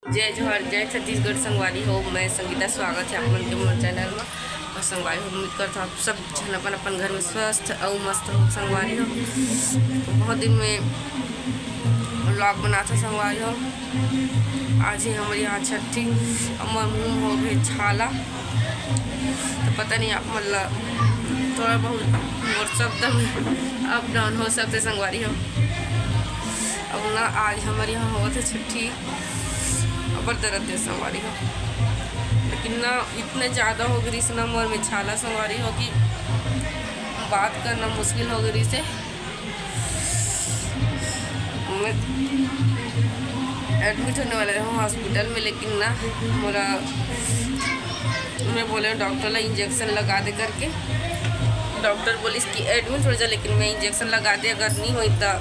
जय जोहर जय छत्तीसगढ़ संगवारी हो। मैं संगीता स्वागत है आप मन के मोर चैनल में। और संगवारी हो उम्मीद करता हूँ आप सब जन अपन घर में स्वस्थ और मस्त हो। संगवारी हो बहुत दिन में व्लॉग बना था। संगवारी हो आज ही हमारे यहाँ छठी अमर मुँह हो गए छाला, तो पता नहीं आप मतलब थोड़ा बहुत और शब्द में अप डाउन हो सकते। संगवारी हो अब ना आज हमारे यहाँ हुआ था छठी अबर दर्द है। संगवारी हो लेकिन ना इतने ज़्यादा हो गई इस नंबर में छाला। संगवारी हो कि बात करना मुश्किल हो गई से। मैं एडमिट होने वाले हूँ हॉस्पिटल में, लेकिन ना मेरा मैं बोले डॉक्टर ला इंजेक्शन लगा दे करके। डॉक्टर बोली कि एडमिट हो जा, लेकिन मैं इंजेक्शन लगा दे अगर नहीं हुई तो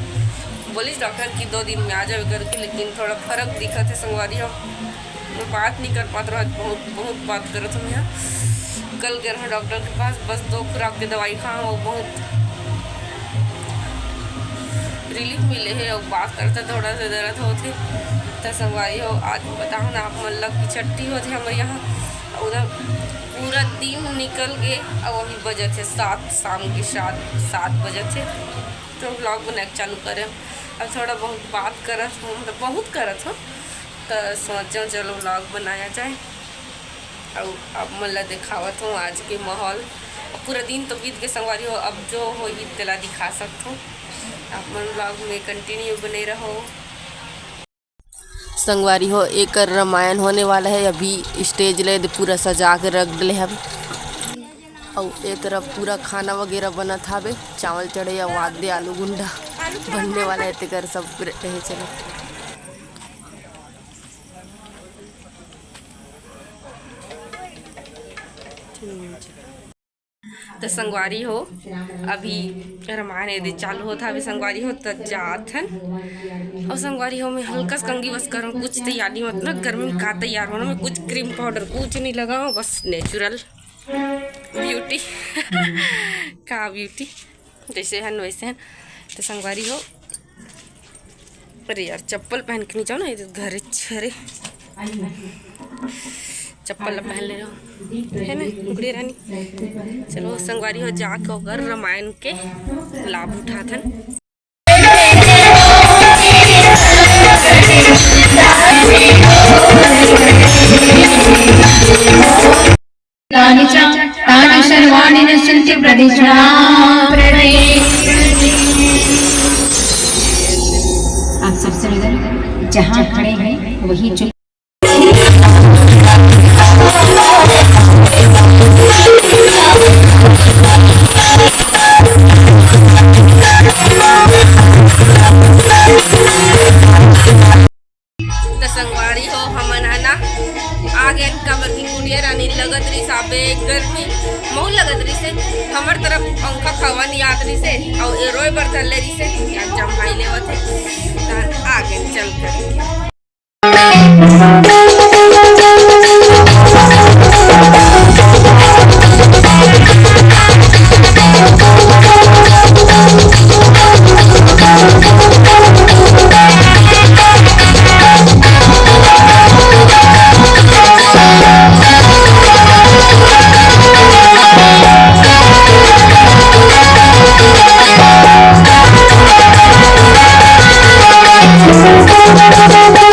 बोलिस डॉक्टर कि 2 दिन में आ जाए करके। लेकिन थोड़ा फर्क दिखा थे। संगवारी हो मैं बात नहीं कर पाता रहा, बहुत बात कर रहा था। मैं यहाँ कल गया रहा डॉक्टर के पास, बस 2 खुराक की दवाई खा वो बहुत रिलीफ मिले है और बात करता थोड़ा सा दर्द होते। तो संगवारी हो आज बताओ ना आप मतलब की छठी होती हमारे यहाँ उधर पूरा दिन निकल गए और अभी बजे थे 7 शाम के 7 बजे थे। तो ब्लॉग बनाए चालू करें। अब थोड़ा बहुत बात करत हूँ, मतलब बहुत करत हूँ, तो सोचो चलो ब्लॉग बनाया जाए और अब मतलब दिखावत हूँ आज के माहौल। पूरा दिन तो बीत के संगवारी हो, अब जो हो तेला दिखा सकता हूँ। आप मन ब्लॉग में कंटिन्यू बने रहो। संगवारी हो एक रामायण होने वाला है, अभी स्टेज ले पूरा सजा के रख दिले हैं। और एक तरफ पूरा खाना वगैरह बना था, चावल चढ़े या वादे आलू गुंडा बनने वाला है। तेकर सब रहे चलो तो संगवारी हो अभी रामायण यदि चालू होता अभी संगवारी हो तो जात हन। और संगवारी हो मैं हल्का कंगी बस करूँ कुछ तैयारी मतलब गर्मी में का तैयार होना। मैं कुछ क्रीम पाउडर कुछ नहीं लगाऊँ, बस नेचुरल ब्यूटी का ब्यूटी जैसे हन वैसे हन। तो संगवारी हो अरे यार चप्पल पहन के नहीं जाओ ना, इधर घर छरे चप्पल पहन ले रहो है ना गुड़िया रानी। चलो संगवारी हो जाके होकर रामायण के लाभ उठाथन। आप सबसे निवेदन जहाँ खड़े हैं वही चुप। संगवारी हो हमन है आगे कमर की गुड़िया रानी लगत रही साबे गर्मी मऊ लगत रही से हमार तरफ पंखा खवा नहीं आत रही से और रोए बर थले रही से या जमाई लेवत है आगे चल कर। Thank you.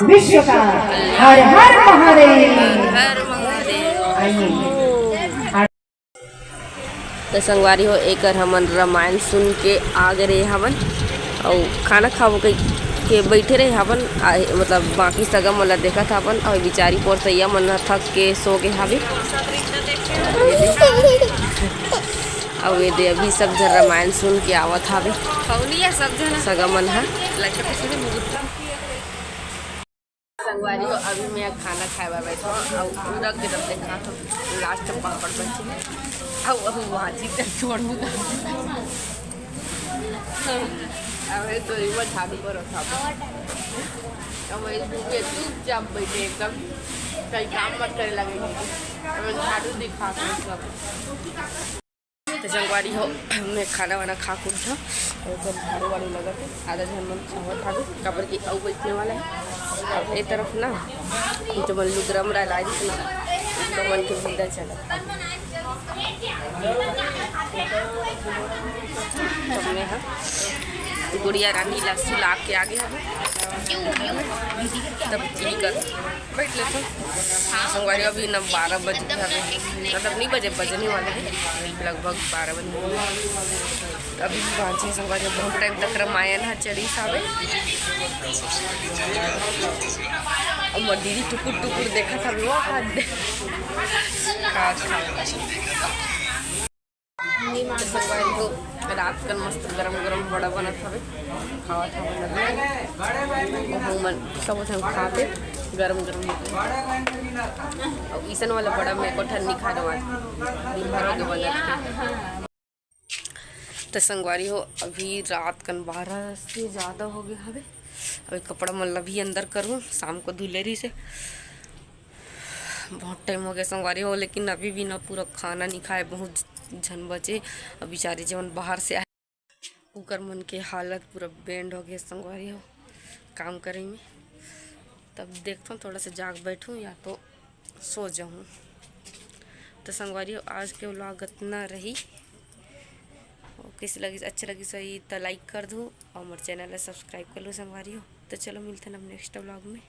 विश्व का हर हर महादेव। हर महादेव। आइए तो संगवारी हो एक हमन रामायण सुन के आ गए रहे हवन और खाना खाओ के बैठे रहे हवन मतलब बाकी सगम वाला देखा था अपन और बिचारी पोरसैया मन थक के सो के हावे और ये दे अभी सब जन रामायण सुन के आवत हावे सब जन सगम मन है संगवारी हो अभी मैं खाना खाए बैठा और पूरा के तब देखा तो लास्ट पापड़ बची और भाजी तक छोड़ू अबे तो इवन झाड़ू पर रखा अब ये चुपचाप बैठे एकदम कहीं काम मत करे लगे अब झाड़ू दिखा सब तो संगवारी हो मैं खाना वाना खा खुद था और जब झाड़ू वाड़ू लगा थे आधा जन मन खावा था कबर की अब बैठने वाला है अब एक तरफ ना जो मन लुगरम रहा लाई थी ना तो मन के भीतर चला तब मैं हाँ गुड़िया रानी लस्सी ला के आ गया तब जी कर बैठ लेते संगवारी अभी न 12 बजे मतलब नहीं बजने वाले हैं लगभग 12 बजे अभी भी पहुँचे संगवारी बहुत टाइम तक रामायण है चली सावे और दीदी टुकुर टुकुर देखा था वो संगवारी को रात का मस्त गरम गरम बड़ा बनत हवे खावा था मन सब खाते गरम गरम और ईसन वाला बड़ा मेरे को ठंडी खा रहा दिन भर के बनत तो संगवारी हो अभी रात कन 12 से ज़्यादा हो गया हवे अभी कपड़ा मतलब भी अंदर करूँ शाम को धुलेरी से बहुत टाइम हो गया संगवारी हो लेकिन अभी भी ना पूरा खाना नहीं खाए बहुत झन बचे और बेचारे जवन बाहर से आए उकर मन के हालत पूरा बेंड हो गया संगवारी हो काम करे में तब देखता हूँ थोड़ा सा जाग बैठूँ या तो सो जाऊँ तो संगवारी हो आज के व्लॉग इतना रही किसी लगी अच्छा लगी सही तो लाइक कर दो और हमारे चैनल सब्सक्राइब कर लो संगवारी हो तो चलो मिलते हैं अब नेक्स्ट व्लॉग में।